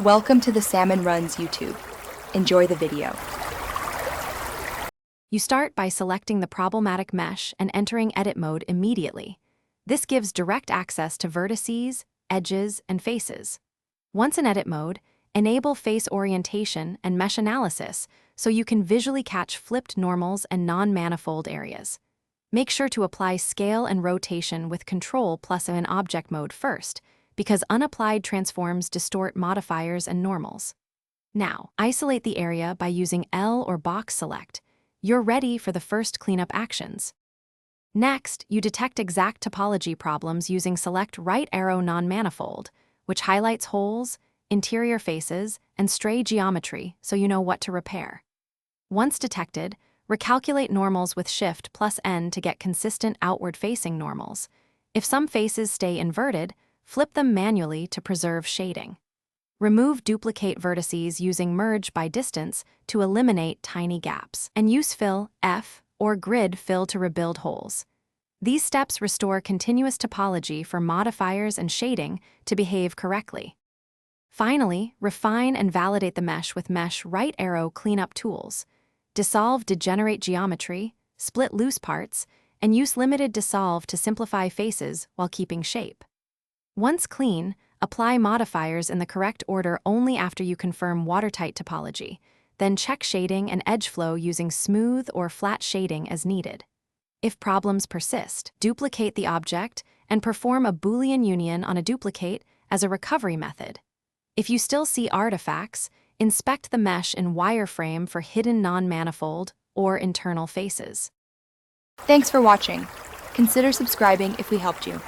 Welcome to the Salmon Runs YouTube. Enjoy the video. You start by selecting the problematic mesh and entering edit mode immediately. This gives direct access to vertices, edges, and faces. Once in edit mode, enable face orientation and mesh analysis so you can visually catch flipped normals and non-manifold areas. Make sure to apply scale and rotation with Control plus in object mode first, because unapplied transforms distort modifiers and normals. Now, isolate the area by using L or box select. You're ready for the first cleanup actions. Next, you detect exact topology problems using select right arrow non-manifold, which highlights holes, interior faces, and stray geometry so you know what to repair. Once detected, recalculate normals with Shift plus N to get consistent outward-facing normals. If some faces stay inverted, flip them manually to preserve shading. Remove duplicate vertices using Merge by Distance to eliminate tiny gaps, and use Fill, F, or Grid Fill to rebuild holes. These steps restore continuous topology for modifiers and shading to behave correctly. Finally, refine and validate the mesh with Mesh right arrow cleanup tools. Dissolve degenerate geometry, split loose parts, and use limited dissolve to simplify faces while keeping shape. Once clean, apply modifiers in the correct order only after you confirm watertight topology, then check shading and edge flow using smooth or flat shading as needed. If problems persist, duplicate the object and perform a Boolean union on a duplicate as a recovery method. If you still see artifacts, inspect the mesh in wireframe for hidden non-manifold or internal faces. Thanks for watching. Consider subscribing if we helped you.